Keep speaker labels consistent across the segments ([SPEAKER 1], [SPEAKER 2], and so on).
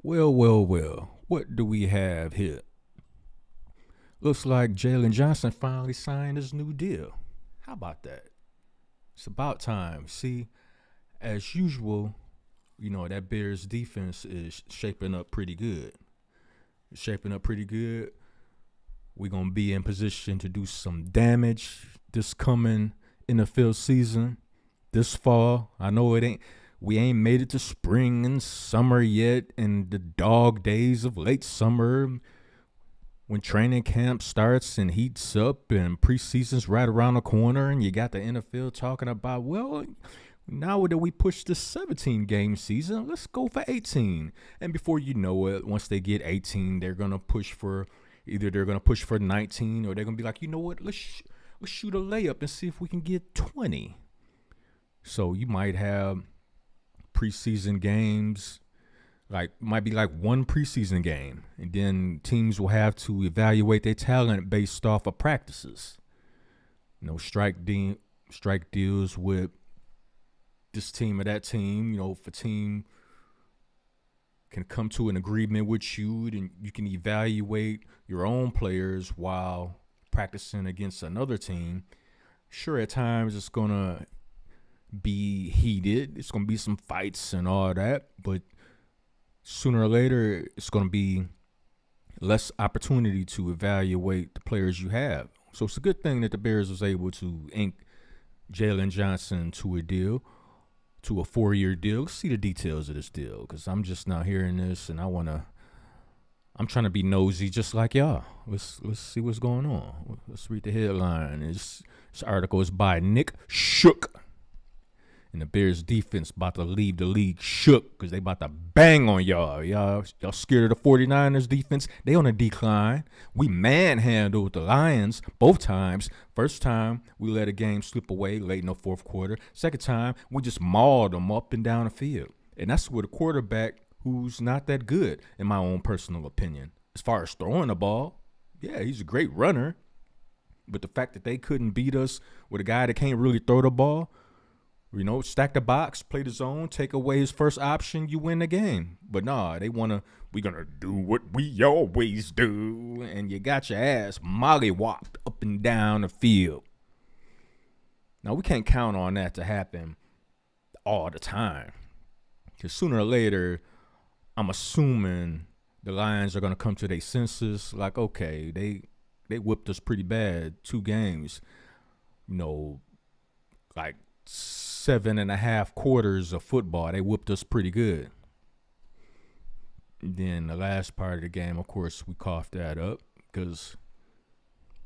[SPEAKER 1] Well. What do we have here? Looks like Jaylon Johnson finally signed his new deal. How about that? It's about time. See, as usual, that Bears defense is shaping up pretty good. It's shaping up pretty good. We're going to be in position to do some damage this coming NFL season, this fall. I know we ain't made it to spring and summer yet, and the dog days of late summer when training camp starts and heats up and preseason's right around the corner, and you got the NFL talking about, well, now that we push the 17 game season, let's go for 18. And before you know it, once they get 18, they're going to push for 19, or they're going to be like, you know what, let's shoot a layup and see if we can get 20. So you might have preseason games, might be like one preseason game, and then teams will have to evaluate their talent based off of practices. Strike deals with this team or that team. If a team can come to an agreement with you, then you can evaluate your own players while practicing against another team. Sure, at times it's gonna be heated. It's gonna be some fights and all that, but sooner or later, it's going to be less opportunity to evaluate the players you have. So it's a good thing that the Bears was able to ink Jaylon Johnson to a 4-year deal. Let's see the details of this deal, because I'm just now hearing this, and I'm trying to be nosy just like y'all. Let's see what's going on. Let's read the headline. This article is by Nick Shook. And the Bears defense about to leave the league shook because they about to bang on y'all. Y'all scared of the 49ers defense? They on a decline. We manhandled the Lions both times. First time, we let a game slip away late in the fourth quarter. Second time, we just mauled them up and down the field. And that's with a quarterback who's not that good, in my own personal opinion. As far as throwing the ball, yeah, he's a great runner. But the fact that they couldn't beat us with a guy that can't really throw the ball, stack the box, play the zone, take away his first option, you win the game. But nah, we're going to do what we always do. And you got your ass mollywopped up and down the field. Now, we can't count on that to happen all the time. Because sooner or later, I'm assuming the Lions are going to come to their senses. Like, okay, they whipped us pretty bad 2 games. 7.5 quarters of football, they whooped us pretty good. Then the last part of the game, of course, we coughed that up because,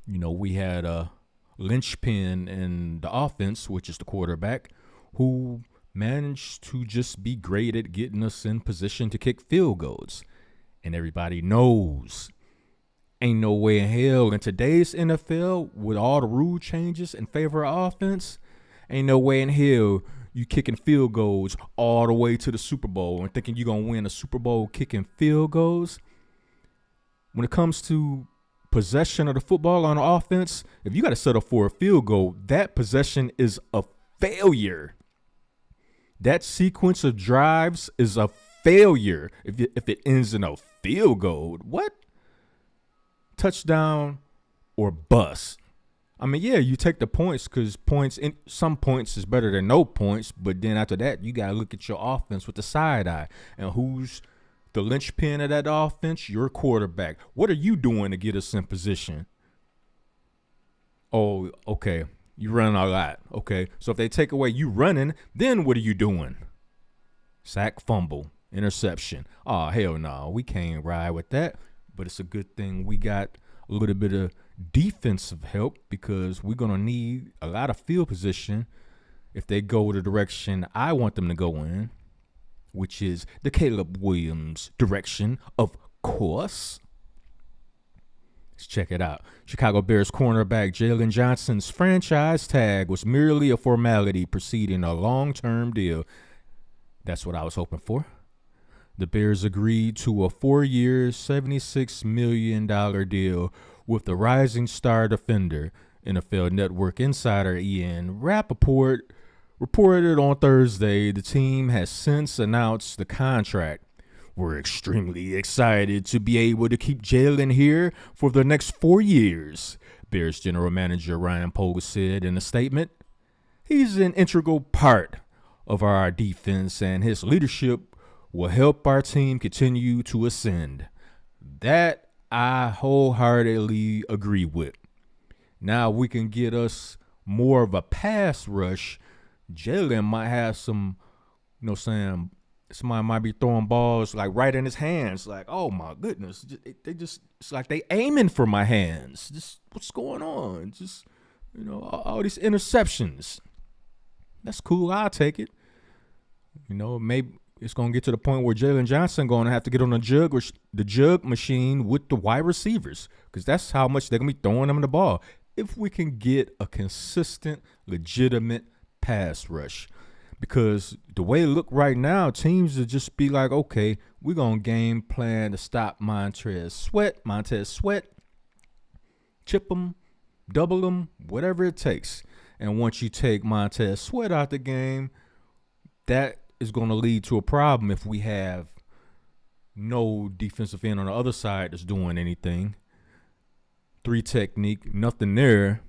[SPEAKER 1] we had a linchpin in the offense, which is the quarterback, who managed to just be great at getting us in position to kick field goals. And everybody knows ain't no way in hell in today's NFL, with all the rule changes in favor of offense, ain't no way in hell you kicking field goals all the way to the Super Bowl and thinking you're going to win a Super Bowl kicking field goals. When it comes to possession of the football on offense, if you got to settle for a field goal, that possession is a failure. That sequence of drives is a failure if it ends in a field goal. What? Touchdown or bust. I mean, yeah, you take the points because some points is better than no points. But then after that, you got to look at your offense with the side eye. And who's the linchpin of that offense? Your quarterback. What are you doing to get us in position? Oh, okay. You running a lot. Okay. So if they take away you running, then what are you doing? Sack, fumble, interception. Oh, hell no. We can't ride with that. But it's a good thing we got a little bit of defensive help, because we're going to need a lot of field position if they go the direction I want them to go in, which is the Caleb Williams direction, of course. Let's check it out. Chicago Bears cornerback Jaylon Johnson's franchise tag was merely a formality preceding a long-term deal. That's what I was hoping for. The Bears agreed to a 4-year, $76 million deal with the rising star defender. NFL Network insider Ian Rappaport reported on Thursday the team has since announced the contract, We're extremely excited to be able to keep Jaylon here for the next 4 years, Bears general manager Ryan Poles said in a statement. He's an integral part of our defense, and his leadership will help our team continue to ascend. That I wholeheartedly agree with. Now we can get us more of a pass rush. Jaylon might have some, somebody might be throwing balls like right in his hands. Like, oh my goodness, it's like they aiming for my hands. Just what's going on? Just, all these interceptions. That's cool. I'll take it. Maybe it's gonna get to the point where Jaylon Johnson gonna have to get on the jug machine with the wide receivers, because that's how much they're gonna be throwing them the ball. If we can get a consistent, legitimate pass rush, because the way it look right now, teams will just be like, okay, we're gonna game plan to stop Montez Sweat, chip him, double him, whatever it takes. And once you take Montez Sweat out the game, that is going to lead to a problem if we have no defensive end on the other side that's doing anything. 3 technique, nothing there.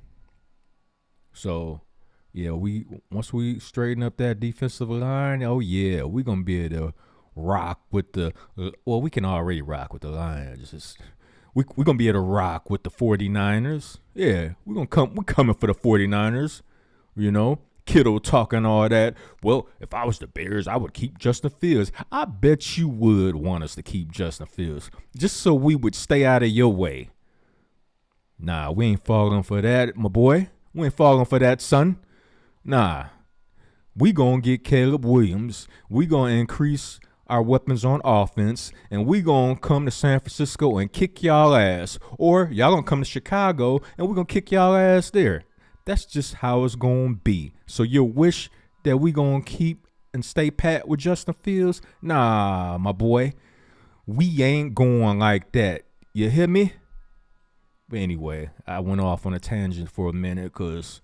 [SPEAKER 1] So, yeah, once we straighten up that defensive line, oh yeah, we're going to be able to rock with we can already rock with the Lions. We're going to be able to rock with the 49ers. Yeah, we're coming for the 49ers, Kittle talking all that. Well, if I was the Bears, I would keep Justin Fields. I bet you would want us to keep Justin Fields, just so we would stay out of your way. Nah, we ain't falling for that, my boy. We ain't falling for that, son. Nah, we gonna get Caleb Williams. We gonna increase our weapons on offense, and we gonna come to San Francisco and kick y'all ass. Or y'all gonna come to Chicago, and we gonna kick y'all ass there. That's just how it's going to be. So your wish that we going to keep and stay pat with Justin Fields? Nah, my boy. We ain't going like that. You hear me? But anyway, I went off on a tangent for a minute because,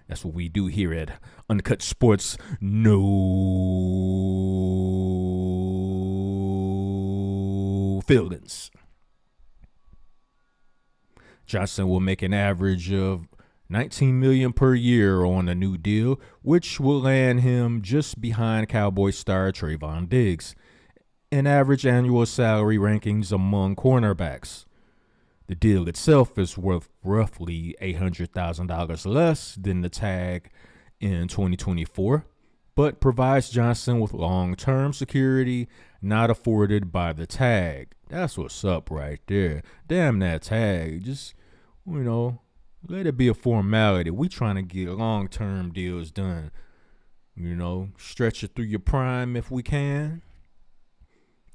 [SPEAKER 1] that's what we do here at Uncut Sports. No feelings. Johnson will make an average of $19 million per year on a new deal, which will land him just behind Cowboy star Trayvon Diggs in average annual salary rankings among cornerbacks. The deal itself is worth roughly $800,000 less than the tag in 2024, but provides Johnson with long-term security not afforded by the tag. That's what's up right there. Damn that tag. Just, let it be a formality. We trying to get long-term deals done. Stretch it through your prime if we can.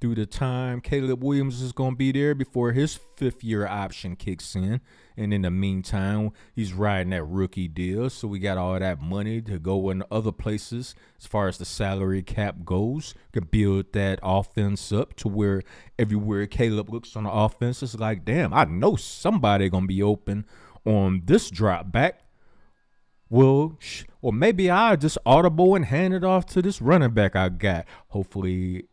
[SPEAKER 1] Through the time Caleb Williams is going to be there before his 5th-year option kicks in. And in the meantime, he's riding that rookie deal. So we got all that money to go in other places as far as the salary cap goes. Can build that offense up to where everywhere Caleb looks on the offense, it's like, damn, I know somebody going to be open on this drop back. Well, or maybe I'll just audible and hand it off to this running back I got. Hopefully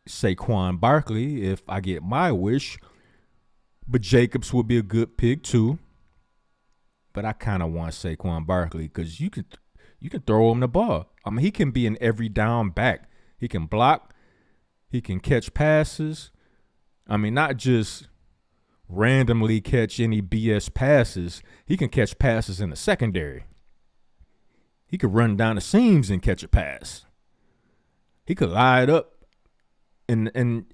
[SPEAKER 1] Saquon Barkley, if I get my wish. But Jacobs would be a good pick too. But I kind of want Saquon Barkley because you can throw him the ball. I mean, he can be an every down back. He can block. He can catch passes. I mean, not just randomly catch any BS passes. He can catch passes in the secondary. He could run down the seams and catch a pass. He could lie it up in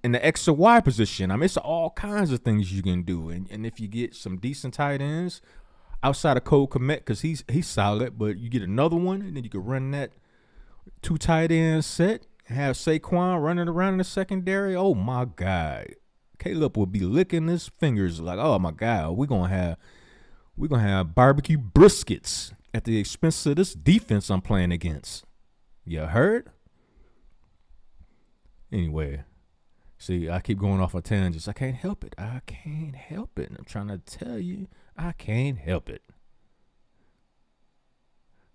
[SPEAKER 1] the X or Y position. I mean, it's all kinds of things you can do. And if you get some decent tight ends outside of Cole Kmet, because he's solid, but you get another one, and then you can run that 2 tight end set and have Saquon running around in the secondary. Oh my God. Caleb will be licking his fingers like, oh my God, we're gonna have barbecue briskets at the expense of this defense I'm playing against. You heard? Anyway, see, I keep going off on tangents. I can't help it. I'm trying to tell you, I can't help it.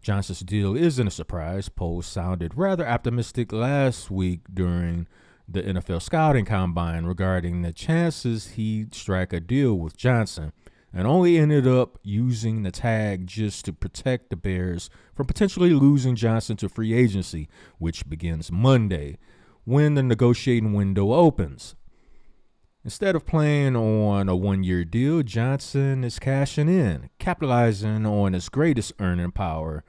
[SPEAKER 1] Johnson's deal isn't a surprise. Polls sounded rather optimistic last week during the NFL scouting combine regarding the chances he'd strike a deal with Johnson, and only ended up using the tag just to protect the Bears from potentially losing Johnson to free agency, which begins Monday when the negotiating window opens. Instead of playing on a one-year deal, Johnson is cashing in, capitalizing on his greatest earning power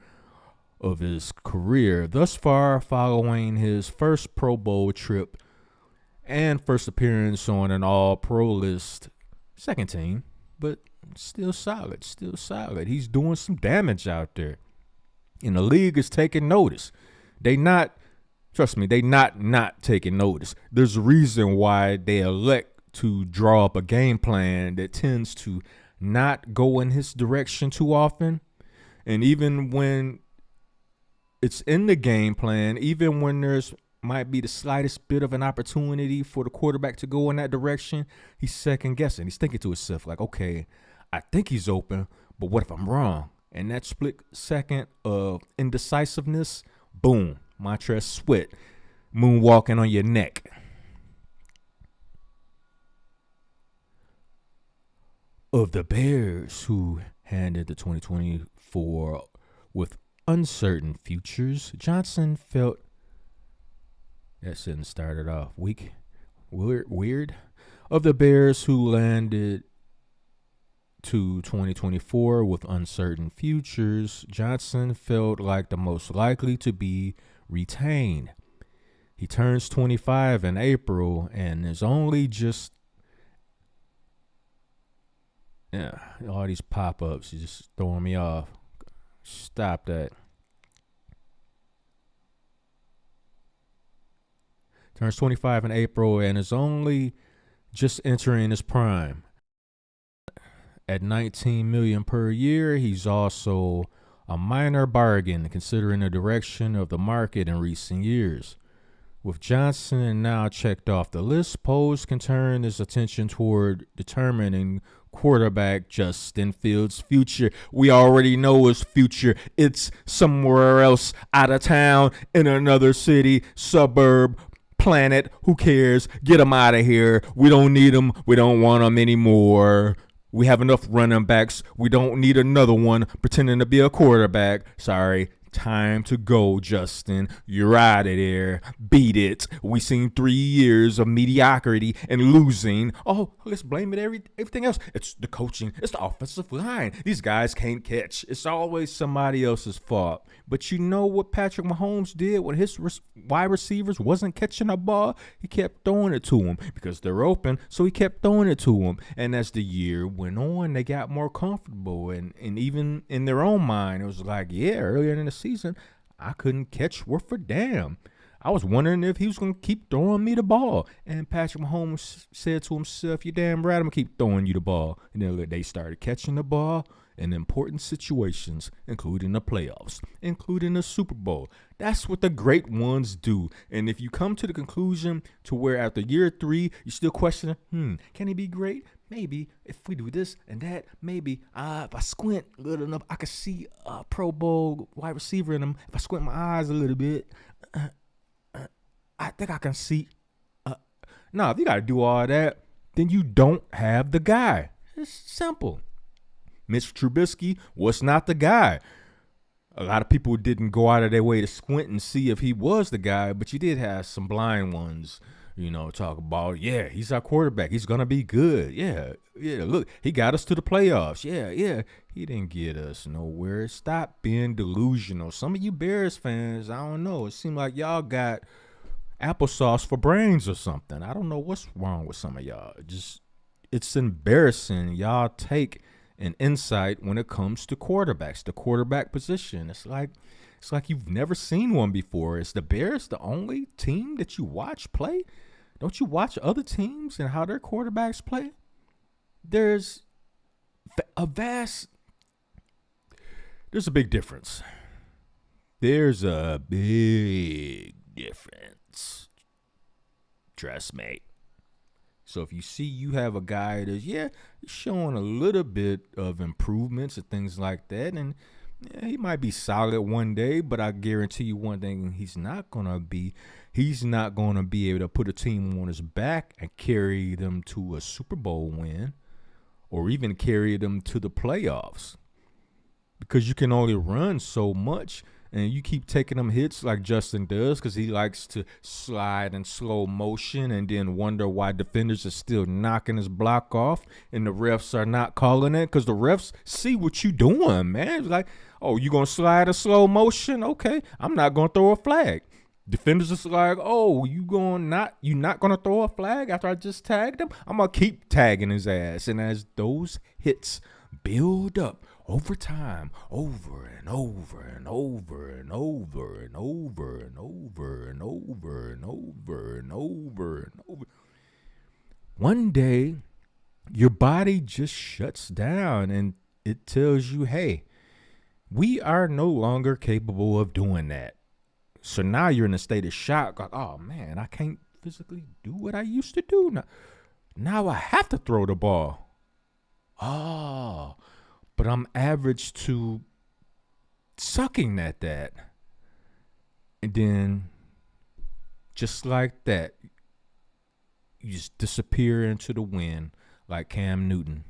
[SPEAKER 1] of his career thus far, following his first Pro Bowl trip and first appearance on an all-pro list, second team, but still solid. He's doing some damage out there. And the league is taking notice. Trust me, they not taking notice. There's a reason why they elect to draw up a game plan that tends to not go in his direction too often. And even when it's in the game plan, even when there's might be the slightest bit of an opportunity for the quarterback to go in that direction, he's second guessing. He's thinking to himself like, okay, I think he's open, but what if I'm wrong? And that split second of indecisiveness, boom, Montrez Sweat moonwalking on your neck. Of the Bears, who handed the 2024 with uncertain futures, Johnson felt that sentence started off weak, weird. Of the Bears, who landed to 2024 with uncertain futures, Johnson felt like the most likely to be retained. He turns 25 in April and is only just all these pop-ups are just throwing me off. Stop that. Turns 25 in April and is only just entering his prime. At $19 million per year, he's also a minor bargain considering the direction of the market in recent years. With Johnson now checked off the list, Poles can turn his attention toward determining quarterback Justin Fields' future. We already know his future. It's somewhere else, out of town, in another city, suburb, planet. Who cares? Get him out of here. We don't need him. We don't want him anymore. We have enough running backs. We don't need another one pretending to be a quarterback. Sorry. Time to go, Justin. You're out of there. Beat it. We seen 3 years of mediocrity and losing. Oh, let's blame it everything else. It's the coaching. It's the offensive line. These guys can't catch. It's always somebody else's fault. But you know what Patrick Mahomes did when his wide receivers wasn't catching a ball? He kept throwing it to them because they're open, so he kept throwing it to them. And as the year went on, they got more comfortable. And even in their own mind, it was like, yeah, earlier in the season, I couldn't catch worth a damn. I was wondering if he was going to keep throwing me the ball. And Patrick Mahomes said to himself, you're damn right, I'm going to keep throwing you the ball. And then they started catching the ball in important situations, including the playoffs, including the Super Bowl. That's what the great ones do. And if you come to the conclusion to where after year 3, you're still questioning, can he be great? Maybe if we do this and that, maybe if I squint a little enough, I could see a Pro Bowl wide receiver in him. If I squint my eyes a little bit, I think I can see. No, if you got to do all that, then you don't have the guy. It's simple. Mitch Trubisky was not the guy. A lot of people didn't go out of their way to squint and see if he was the guy, but you did have some blind ones, talk about, yeah, he's our quarterback. He's going to be good. Yeah, look, he got us to the playoffs. Yeah, he didn't get us nowhere. Stop being delusional. Some of you Bears fans, I don't know, it seemed like y'all got applesauce for brains or something. I don't know what's wrong with some of y'all. It's embarrassing. Y'all take an insight when it comes to quarterbacks, the quarterback position. It's like you've never seen one before. Is the Bears the only team that you watch play? Don't you watch other teams and how their quarterbacks play? There's a big difference. There's a big difference. Trust me. So if you see you have a guy that's, showing a little bit of improvements and things like that, and Yeah, he might be solid one day, but I guarantee you one thing he's not gonna be. He's not gonna be able to put a team on his back and carry them to a Super Bowl win or even carry them to the playoffs because you can only run so much and you keep taking them hits like Justin does because he likes to slide in slow motion and then wonder why defenders are still knocking his block off and the refs are not calling it because the refs see what you doing, man. It's like, oh, you gonna slide in slow motion? Okay, I'm not gonna throw a flag. Defenders is like, oh, you not gonna throw a flag after I just tagged him? I'm gonna keep tagging his ass. And as those hits build up over time, over and over and over and over and over and over and over and over and over and over, one day your body just shuts down and it tells you, hey, we are no longer capable of doing that. So now you're in a state of shock, like, oh man, I can't physically do what I used to do. Now I have to throw the ball. Oh, but I'm average to sucking at that. And then just like that, you just disappear into the wind like Cam Newton.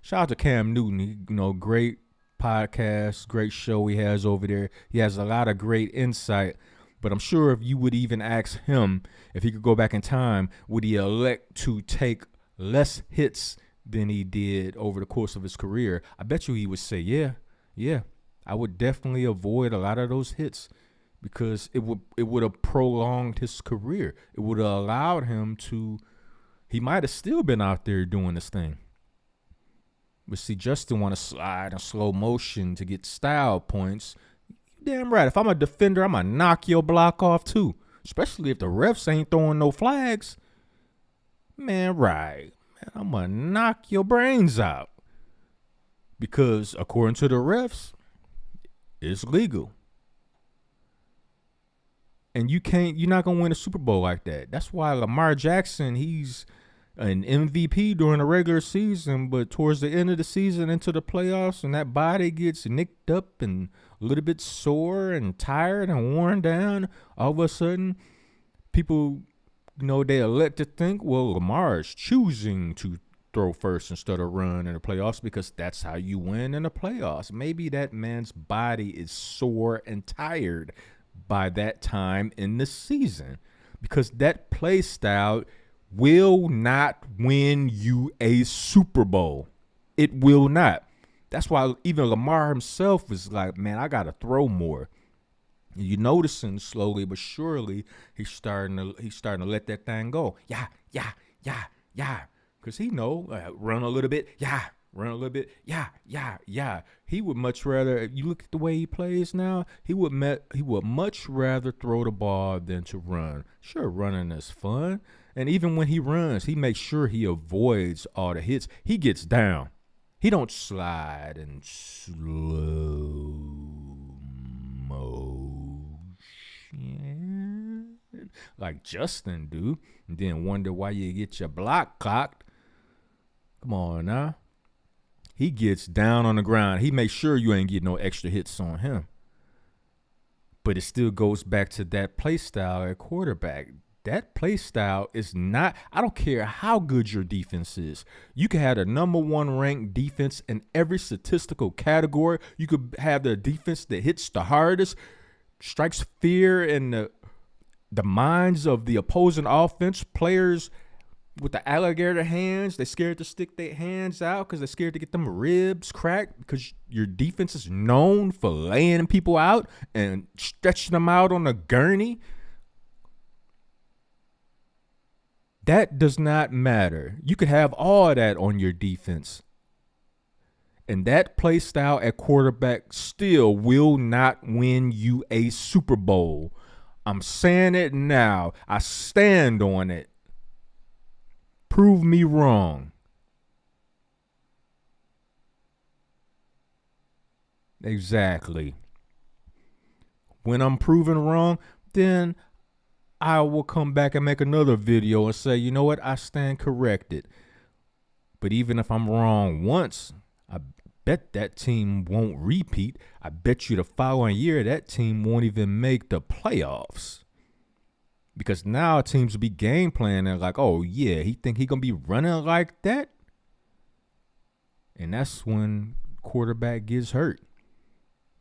[SPEAKER 1] Shout out to Cam Newton, great podcast, great show he has over there. He has a lot of great insight, but I'm sure if you would even ask him if he could go back in time, would he elect to take less hits than he did over the course of his career? I bet you he would say, yeah, I would definitely avoid a lot of those hits because it would have prolonged his career. It would have allowed him to, he might have still been out there doing this thing. But see, Justin want to slide in slow motion to get style points. Damn right. If I'm a defender, I'm going to knock your block off too. Especially if the refs ain't throwing no flags. Man, right. Man, I'm going to knock your brains out. Because according to the refs, it's legal. And you're not going to win a Super Bowl like that. That's why Lamar Jackson, he's an MVP during the regular season, but towards the end of the season into the playoffs, and that body gets nicked up and a little bit sore and tired and worn down, all of a sudden people, they elect to think, well, Lamar is choosing to throw first instead of run in the playoffs because that's how you win in the playoffs. Maybe that man's body is sore and tired by that time in the season because that play style will not win you a Super Bowl. It will not. That's why even Lamar himself is like, man, I got to throw more. And you're noticing slowly but surely he's starting to let that thing go. Yeah. Because he run a little bit. Run a little bit. Yeah. He would much rather, if you look at the way he plays now, he would much rather throw the ball than to run. Sure, running is fun. And even when he runs, he makes sure he avoids all the hits. He gets down. He don't slide in slow motion like Justin do, and then wonder why you get your block clocked. Come on now. He gets down on the ground. He makes sure you ain't getting no extra hits on him. But it still goes back to that play style at quarterback. That play style is not, I don't care how good your defense is. You can have the number one ranked defense in every statistical category. You could have the defense that hits the hardest, strikes fear in the minds of the opposing offense. Players with the alligator hands, they're scared to stick their hands out because they're scared to get them ribs cracked because your defense is known for laying people out and stretching them out on a gurney. That does not matter. You could have all that on your defense. And that play style at quarterback still will not win you a Super Bowl. I'm saying it now. I stand on it. Prove me wrong. Exactly. When I'm proven wrong, then I will come back and make another video and say, you know what? I stand corrected. But even if I'm wrong once, bet that team won't repeat. I bet you the following year that team won't even make the playoffs. Because now teams will be game planning like, oh yeah, he think he gonna be running like that? And that's when quarterback gets hurt.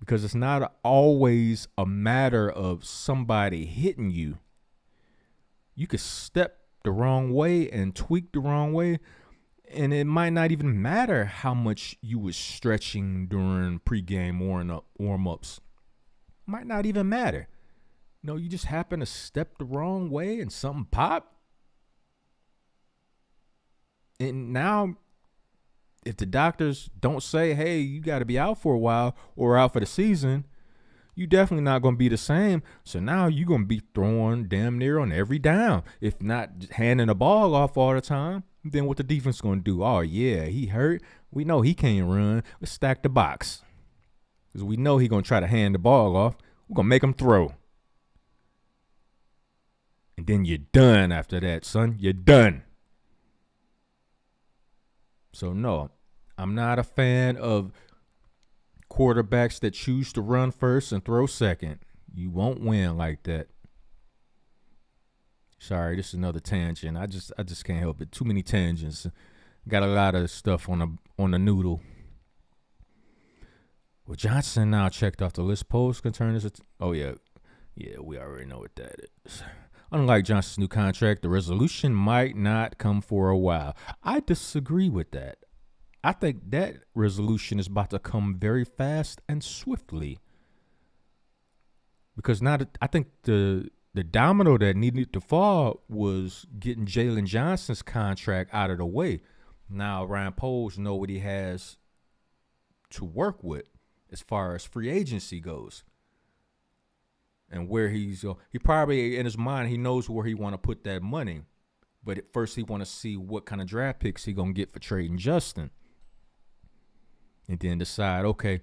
[SPEAKER 1] Because it's not always a matter of somebody hitting you. You could step the wrong way and tweak the wrong way, and it might not even matter how much you was stretching during pregame warm-ups. Might not even matter. No, you just happen to step the wrong way and something pop. And now, if the doctors don't say, hey, you got to be out for a while or out for the season, you definitely not going to be the same. So now you're going to be throwing damn near on every down. If not handing the ball off all the time, then what the defense going to do? Oh, yeah, he hurt. We know he can't run. Let's stack the box. Because we know he going to try to hand the ball off. We're going to make him throw. And then you're done after that, son. You're done. So, no, I'm not a fan of quarterbacks that choose to run first and throw second. You won't win like that. Sorry, this is another tangent. I just can't help it. Too many tangents. Got a lot of stuff on the noodle. Well, Johnson now checked off the list. Post can turn this. Yeah, we already know what that is. Unlike Johnson's new contract, the resolution might not come for a while. I disagree with that. I think that resolution is about to come very fast and swiftly. Because now I think the domino that needed to fall was getting Jaylon Johnson's contract out of the way. Now Ryan Poles know what he has to work with as far as free agency goes. And where he probably in his mind, he knows where he want to put that money. But at first he want to see what kind of draft picks he going to get for trading Justin. And then decide, okay,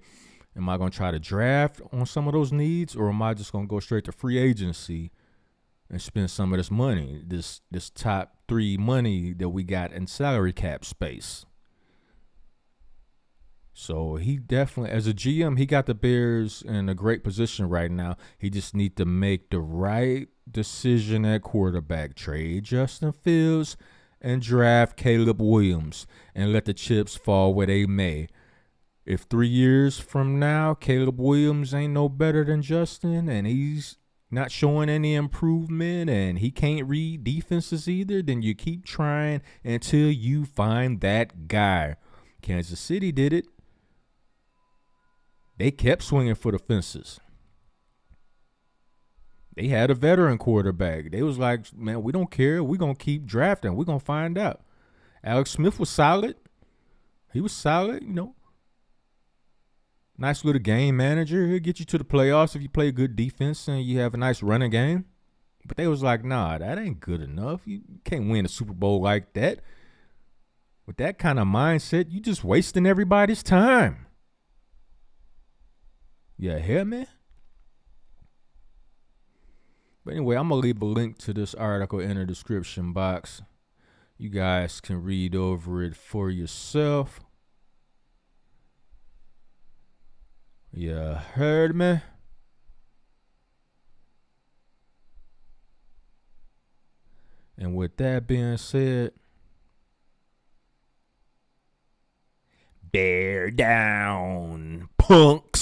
[SPEAKER 1] am I going to try to draft on some of those needs, or am I just going to go straight to free agency and spend some of this money, this top 3 money that we got in salary cap space? So he definitely, as a GM, he got the Bears in a great position right now. He just need to make the right decision at quarterback. Trade Justin Fields and draft Caleb Williams and let the chips fall where they may. If 3 years from now, Caleb Williams ain't no better than Justin and he's not showing any improvement and he can't read defenses either, then you keep trying until you find that guy. Kansas City did it. They kept swinging for the fences. They had a veteran quarterback. They was like, man, we don't care. We're going to keep drafting. We're going to find out. Alex Smith was solid. He was solid, you know. Nice little game manager. He'll get you to the playoffs if you play good defense and you have a nice running game. But they was like, nah, that ain't good enough. You can't win a Super Bowl like that. With that kind of mindset, you just wasting everybody's time. Yeah, hear me? But anyway, I'm going to leave a link to this article in the description box. You guys can read over it for yourself. Yeah, heard me? And with that being said, bear down, punk.